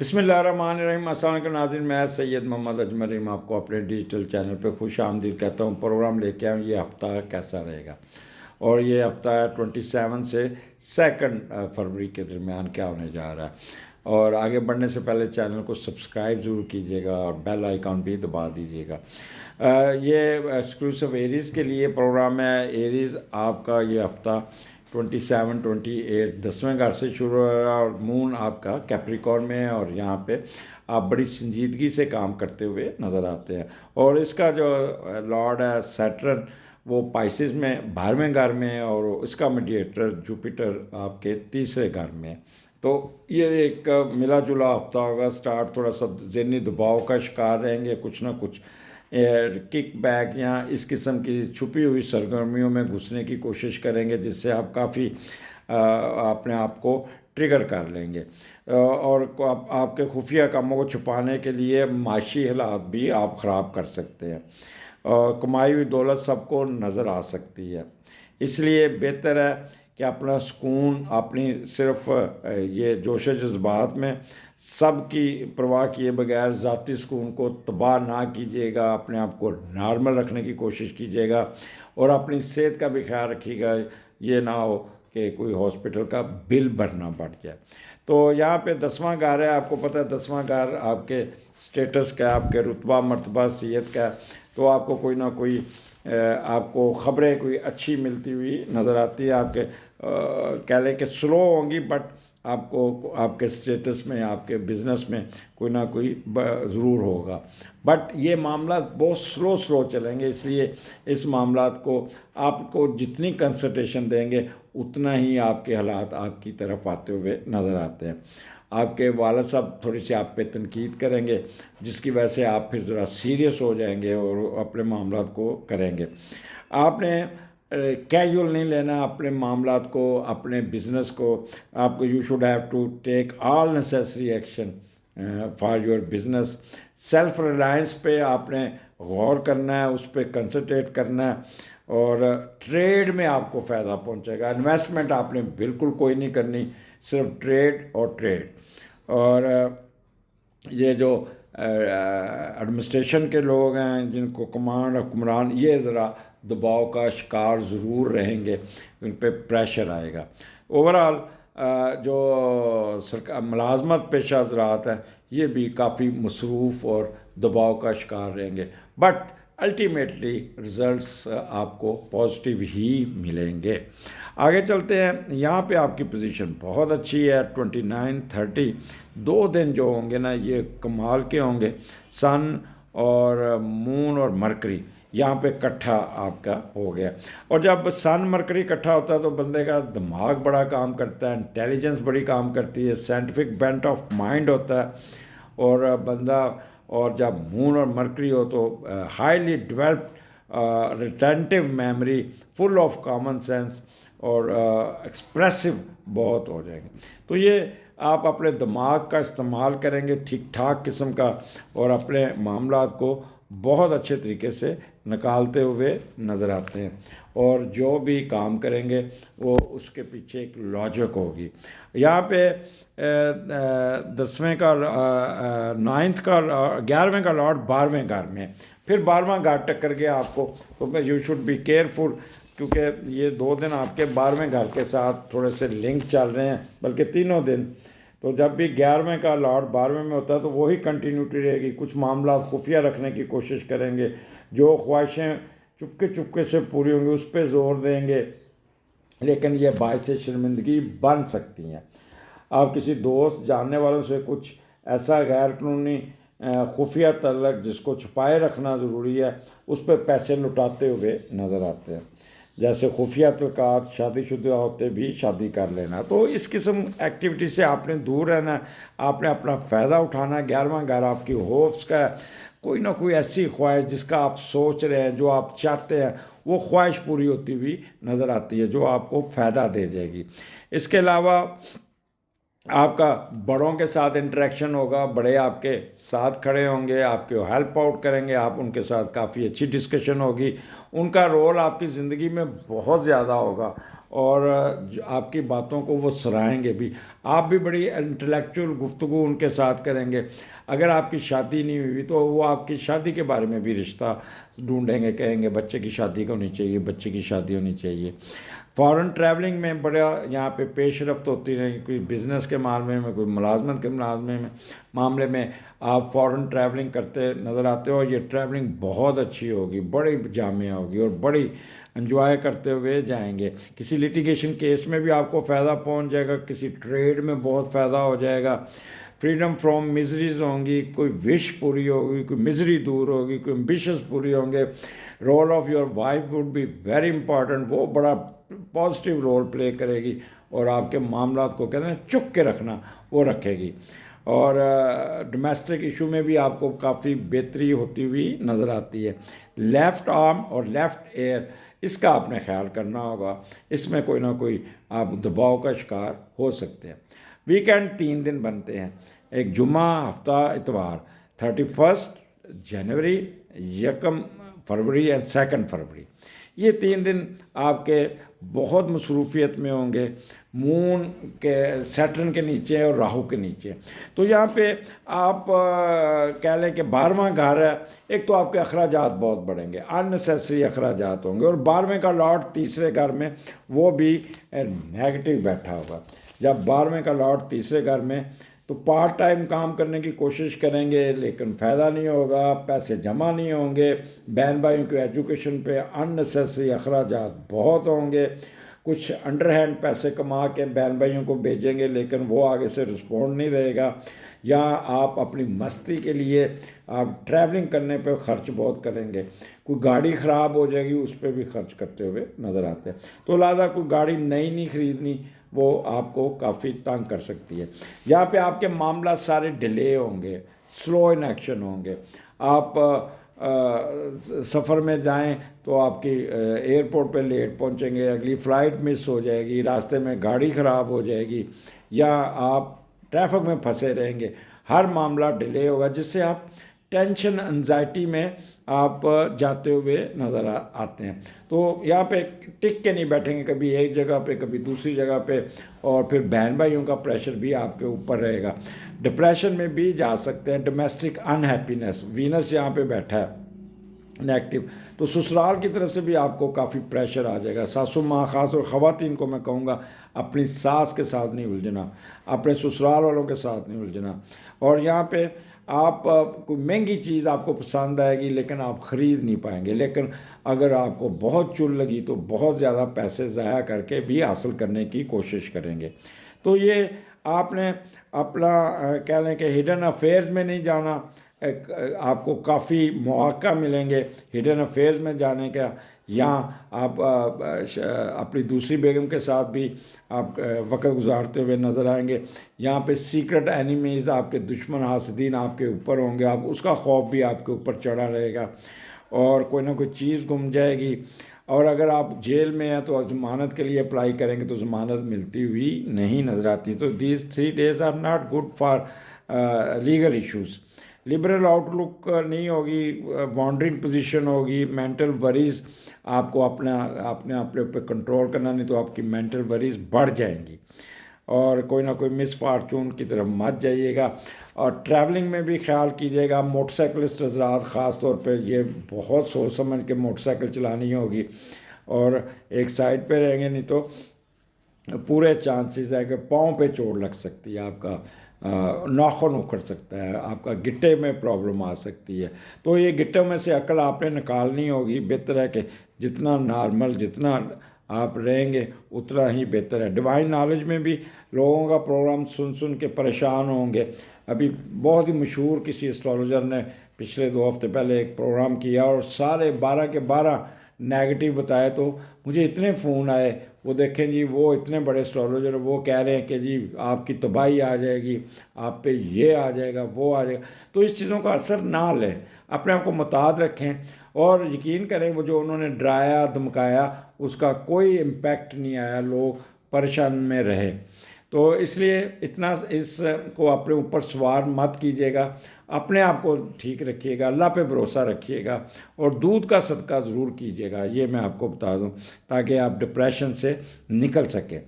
بسم اللہ الرحمن الرحیم۔ السلام علیکم ناظرین، میں سید محمد اجمل رحیم آپ کو اپنے ڈیجیٹل چینل پہ خوش آمدید کہتا ہوں۔ پروگرام لے کے آؤں یہ ہفتہ کیسا رہے گا، اور یہ ہفتہ 27 سے 2 فروری کے درمیان کیا ہونے جا رہا ہے۔ اور آگے بڑھنے سے پہلے چینل کو سبسکرائب ضرور کیجیے گا اور بیل آئیکن بھی دبا دیجیے گا۔ یہ ایکسکلوسیو ایریز کے لیے پروگرام ہے۔ ایریز آپ کا یہ ہفتہ 27 28 10ویں گھر سے شروع ہو رہا ہے، اور مون آپ کا کیپریکارن میں ہے، اور یہاں پہ آپ بڑی سنجیدگی سے کام کرتے ہوئے نظر آتے ہیں۔ اور اس کا جو لارڈ ہے سیٹرن، وہ پائسز میں 12ویں گھر میں ہے، اور اس کا میڈیٹر جوپیٹر آپ کے 3رے گھر میں ہے۔ تو یہ ایک ملا جلا ہفتہ ہوگا۔ سٹارٹ تھوڑا سا ذہنی دباؤ کا شکار رہیں گے، کچھ نہ کچھ کک بیک یا اس قسم کی چھپی ہوئی سرگرمیوں میں گھسنے کی کوشش کریں گے، جس سے آپ کافی اپنے آپ کو ٹریگر کر لیں گے، اور آپ کے خفیہ کاموں کو چھپانے کے لیے معاشی حالات بھی آپ خراب کر سکتے ہیں، اور کمائی ہوئی دولت سب کو نظر آ سکتی ہے۔ اس لیے بہتر ہے کہ اپنا سکون، اپنی صرف یہ جوش جذبات میں سب کی پرواہ کیے بغیر ذاتی سکون کو تباہ نہ کیجیے گا، اپنے آپ کو نارمل رکھنے کی کوشش کیجیے گا، اور اپنی صحت کا بھی خیال رکھیے گا۔ یہ نہ ہو کہ کوئی ہاسپٹل کا بل بھرنا پڑ جائے۔ تو یہاں پہ 10واں گھر ہے، آپ کو پتہ ہے 10واں گھر آپ کے سٹیٹس کا، آپ کے رتبہ مرتبہ صحت کا، تو آپ کو کوئی نہ کوئی آپ کو خبریں کوئی اچھی ملتی ہوئی نظر آتی ہے۔ آپ کے کہہ لیں کہ سلو ہوں گی، بٹ آپ کو آپ کے سٹیٹس میں، آپ کے بزنس میں کوئی نہ کوئی ضرور ہوگا، بٹ یہ معاملات بہت سلو چلیں گے۔ اس لیے اس معاملات کو آپ کو جتنی کنسنٹریشن دیں گے، اتنا ہی آپ کے حالات آپ کی طرف آتے ہوئے نظر آتے ہیں۔ آپ کے والد صاحب تھوڑی سی آپ پہ تنقید کریں گے، جس کی وجہ سے آپ پھر ذرا سیریس ہو جائیں گے اور اپنے معاملات کو کریں گے۔ آپ نے کیجول نہیں لینا اپنے معاملات کو، اپنے بزنس کو۔ آپ کو you should have to take all necessary action for your business. Self reliance پہ آپ نے غور کرنا ہے، اس پہ کنسنٹریٹ کرنا ہے، اور ٹریڈ میں آپ کو فائدہ پہنچے گا۔ انویسٹمنٹ آپ نے بالکل کوئی نہیں کرنی، صرف ٹریڈ اور ٹریڈ۔ اور یہ جو ایڈمنسٹریشن کے لوگ ہیں، جن کو کمانڈ حکمران، یہ ذرا دباؤ کا شکار ضرور رہیں گے، ان پہ پریشر آئے گا۔ اوورآل جو ملازمت پیشہ حضرات ہیں، یہ بھی کافی مصروف اور دباؤ کا شکار رہیں گے، بٹ الٹیمیٹلی رزلٹس آپ کو پازیٹیو ہی ملیں گے۔ آگے چلتے ہیں۔ یہاں پہ آپ کی پوزیشن بہت اچھی ہے۔ 29 30 2 دن جو ہوں گے نا، یہ کمال کے ہوں گے۔ سن اور مون اور مرکری یہاں پہ کٹھا آپ کا ہو گیا، اور جب سن مرکری کٹھا ہوتا ہے تو بندے کا دماغ بڑا کام کرتا ہے، انٹیلیجنس بڑی کام کرتی ہے، سائنٹیفک بینٹ آف مائنڈ ہوتا ہے، اور بندہ، اور جب مون اور مرکری ہو تو highly developed retentive memory, full of common sense, اور ایکسپریسو بہت ہو جائیں گے۔ تو یہ آپ اپنے دماغ کا استعمال کریں گے ٹھیک ٹھاک قسم کا، اور اپنے معاملات کو بہت اچھے طریقے سے نکالتے ہوئے نظر آتے ہیں، اور جو بھی کام کریں گے وہ اس کے پیچھے ایک لاجک ہوگی۔ یہاں پہ 10ویں کا 9 کا 11ویں کا لارڈ 12ویں گھر میں، پھر 12واں گھر ٹکر گیا آپ کو، تو یو شوڈ بی کیئرفل، کیونکہ یہ 2 دن آپ کے 12ویں گھر کے ساتھ تھوڑے سے لنک چل رہے ہیں، بلکہ تینوں دن۔ تو جب بھی 11ویں کا لارڈ 12ویں میں ہوتا ہے تو وہی کنٹینیوٹی رہے گی۔ کچھ معاملات خفیہ رکھنے کی کوشش کریں گے، جو خواہشیں چپکے سے پوری ہوں گی اس پہ زور دیں گے، لیکن یہ باعث شرمندگی بن سکتی ہیں۔ آپ کسی دوست جاننے والوں سے کچھ ایسا غیر قانونی خفیہ تعلق جس کو چھپائے رکھنا ضروری ہے، اس پہ پیسے لٹاتے ہوئے نظر آتے ہیں، جیسے خفیہ تعلقات، شادی شدہ ہوتے بھی شادی کر لینا۔ تو اس قسم ایکٹیویٹی سے آپ نے دور رہنا ہے، آپ نے اپنا فائدہ اٹھانا ہے۔ 11واں گھر آپ کی ہوپس کا ہے، کوئی نہ کوئی ایسی خواہش جس کا آپ سوچ رہے ہیں، جو آپ چاہتے ہیں، وہ خواہش پوری ہوتی ہوئی نظر آتی ہے، جو آپ کو فائدہ دے جائے گی۔ اس کے علاوہ آپ کا بڑوں کے ساتھ انٹریکشن ہوگا، بڑے آپ کے ساتھ کھڑے ہوں گے، آپ کے ہیلپ آؤٹ کریں گے، آپ ان کے ساتھ کافی اچھی ڈسکشن ہوگی، ان کا رول آپ کی زندگی میں بہت زیادہ ہوگا، اور آپ کی باتوں کو وہ سراہیں گے بھی. آپ بھی بڑی انٹلیکچوئل گفتگو ان کے ساتھ کریں گے. اگر آپ کی شادی نہیں ہوئی تو وہ آپ کی شادی کے بارے میں بھی رشتہ ڈھونڈیں گے, کہیں گے بچے کی شادی ہونی چاہیے, بچے کی شادی ہونی چاہیے. فارن ٹریولنگ میں بڑا یہاں پہ پیش رفت ہوتی رہی, کوئی بزنس کے معاملے میں, کوئی ملازمت کے معاملے میں آپ فارن ٹریولنگ کرتے نظر آتے ہو. یہ ٹریولنگ بہت اچھی ہوگی, بڑی جامع ہوگی اور بڑی انجوائے کرتے ہوئے جائیں گے. کسی لٹیگیشن کیس میں بھی آپ کو فائدہ پہنچ جائے گا, کسی ٹریڈ میں بہت فائدہ ہو جائے گا. فریڈم فرام مزریز ہوں گی, کوئی وش پوری ہوگی, کوئی مزری دور ہوگی, کوئی امبیشنس پوری ہوں گے. Role of your wife would be very important, وہ بڑا پازیٹیو رول پلے کرے گی اور آپ کے معاملات کو کہتے ہیں چک کے رکھنا وہ رکھے گی. اور ڈومیسٹک ایشو میں بھی آپ کو کافی بہتری ہوتی ہوئی نظر آتی ہے. لیفٹ آرم اور لیفٹ ایئر, اس کا آپ نے خیال کرنا ہوگا, اس میں کوئی نہ کوئی آپ دباؤ کا شکار ہو سکتے ہیں. ویکینڈ 3 دن بنتے ہیں, ایک جمعہ, ہفتہ اتوار. 31 جنوری, 1 فروری اور 2 فروری. یہ 3 دن آپ کے بہت مصروفیت میں ہوں گے, مون کے سیٹرن کے نیچے اور راہو کے نیچے. تو یہاں پہ آپ کہہ لیں کہ 12واں گھر ہے, ایک تو آپ کے اخراجات بہت بڑھیں گے, اننیسیسری اخراجات ہوں گے. اور 12ویں کا لاٹ تیسرے گھر میں وہ بھی نیگیٹو بیٹھا ہوگا. جب 12ویں کا لاٹ تیسرے گھر میں, تو پارٹ ٹائم کام کرنے کی کوشش کریں گے لیکن فائدہ نہیں ہوگا, پیسے جمع نہیں ہوں گے. بہن بھائیوں کی ایجوکیشن پہ اننیسیسری اخراجات بہت ہوں گے. کچھ انڈر ہینڈ پیسے کما کے بہن بھائیوں کو بھیجیں گے لیکن وہ آگے سے رسپونڈ نہیں رہے گا. یا آپ اپنی مستی کے لیے آپ ٹریولنگ کرنے پہ خرچ بہت کریں گے. کوئی گاڑی خراب ہو جائے گی, اس پہ بھی خرچ کرتے ہوئے نظر آتے ہیں. تو لہٰذا کوئی گاڑی نئی نہیں خریدنی, وہ آپ کو کافی تنگ کر سکتی ہے. یہاں پہ آپ کے معاملات سارے ڈیلے ہوں گے, سلو ان ایکشن ہوں گے. آپ سفر میں جائیں تو آپ کی ایئرپورٹ پہ لیٹ پہنچیں گے, اگلی فلائٹ مس ہو جائے گی, راستے میں گاڑی خراب ہو جائے گی, یا آپ ٹریفک میں پھنسے رہیں گے. ہر معاملہ ڈیلے ہوگا, جس سے آپ ٹینشن انزائٹی میں آپ جاتے ہوئے نظر آتے ہیں. تو یہاں پہ ٹک کے نہیں بیٹھیں گے, کبھی ایک جگہ پہ کبھی دوسری جگہ پہ, اور پھر بہن بھائیوں کا پریشر بھی آپ کے اوپر رہے گا. ڈپریشن میں بھی جا سکتے ہیں. ڈومیسٹک انہیپینس, وینس یہاں پہ بیٹھا ہے نیگیٹو, تو سسرال کی طرف سے بھی آپ کو کافی پریشر آ جائے گا. ساسو ماں, خاص طور خواتین کو میں کہوں گا اپنی ساس کے ساتھ نہیں الجھنا, اپنے سسرال والوں کے ساتھ نہیں الجھنا. اور یہاں پہ آپ کوئی مہنگی چیز آپ کو پسند آئے گی لیکن آپ خرید نہیں پائیں گے, لیکن اگر آپ کو بہت چل لگی تو بہت زیادہ پیسے ضائع کر کے بھی حاصل کرنے کی کوشش کریں گے. تو یہ آپ نے اپنا کہہ لیں کہ ہڈن افیئرز میں نہیں جانا. آپ کو کافی مواقع ملیں گے ہڈن افیئرز میں جانے کا. یہاں آپ اپنی دوسری بیگم کے ساتھ بھی آپ وقت گزارتے ہوئے نظر آئیں گے. یہاں پہ سیکرٹ اینیمیز, آپ کے دشمن حاسدین آپ کے اوپر ہوں گے, آپ اس کا خوف بھی آپ کے اوپر چڑھا رہے گا. اور کوئی نہ کوئی چیز گم جائے گی. اور اگر آپ جیل میں ہیں تو ضمانت کے لیے اپلائی کریں گے تو ضمانت ملتی ہوئی نہیں نظر آتی. تو these 3 days are not good for legal issues. Liberal آؤٹ لک نہیں ہوگی, وانڈرنگ پوزیشن ہوگی, مینٹل وریز آپ کو اپنے اوپر کنٹرول کرنا, نہیں تو آپ کی مینٹل وریز بڑھ جائیں گی. اور کوئی نہ کوئی مس فارچون کی طرف مت جائیے گا. اور ٹریولنگ میں بھی خیال کیجیے گا. موٹر سائیکلسٹ حضرات خاص طور پہ یہ بہت سوچ سمجھ کے موٹر سائیکل چلانی ہوگی, اور ایک سائڈ پہ رہیں گے, نہیں تو پورے چانسز ہے کہ پاؤں پہ چوٹ لگ سکتی ہے, آپ کا ناخن اکھڑ سکتا ہے, آپ کا گٹے میں پرابلم آ سکتی ہے. تو یہ گٹوں میں سے عقل آپ نے نکالنی ہوگی. بہتر ہے کہ جتنا نارمل, جتنا آپ رہیں گے اتنا ہی بہتر ہے. ڈیوائن نالج میں بھی لوگوں کا پروگرام سن کے پریشان ہوں گے. ابھی بہت ہی مشہور کسی اسٹرالوجر نے پچھلے 2 ہفتے پہلے ایک پروگرام کیا اور سارے 12 کے 12 نیگیٹو بتائے. تو مجھے اتنے فون آئے, وہ دیکھیں جی وہ اتنے بڑے اسٹرالوجر, وہ کہہ رہے ہیں کہ جی آپ کی تباہی آ جائے گی, آپ پہ یہ آ جائے گا, وہ آ جائے گا. تو اس چیزوں کا اثر نہ لیں, اپنے آپ کو محتاط رکھیں, اور یقین کریں وہ جو انہوں نے ڈرایا دھمکایا اس کا کوئی امپیکٹ نہیں آیا, لوگ پریشان میں رہے. تو اس لیے اتنا اس کو اپنے اوپر سوار مت کیجیے گا، اپنے آپ کو ٹھیک رکھیے گا، اللہ پہ بھروسہ رکھیے گا، اور دودھ کا صدقہ ضرور کیجیے گا، یہ میں آپ کو بتا دوں، تاکہ آپ ڈپریشن سے نکل سکیں۔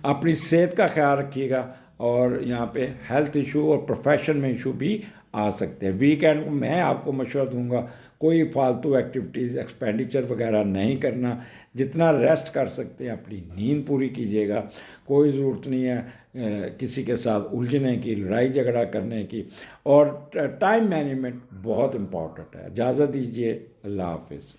اپنی صحت کا خیال رکھیے گا، اور یہاں پہ ہیلتھ ایشو اور پروفیشن میں ایشو بھی آ سکتے ہیں۔ ویکینڈ کو میں آپ کو مشورہ دوں گا کوئی فالتو ایکٹیویٹیز ایکسپینڈیچر وغیرہ نہیں کرنا، جتنا ریسٹ کر سکتے ہیں اپنی نیند پوری کیجیے گا، کوئی ضرورت نہیں ہے کسی کے ساتھ الجھنے کی، لڑائی جھگڑا کرنے کی، اور ٹائم مینجمنٹ بہت امپورٹنٹ ہے۔ اجازت دیجیے، اللہ حافظ۔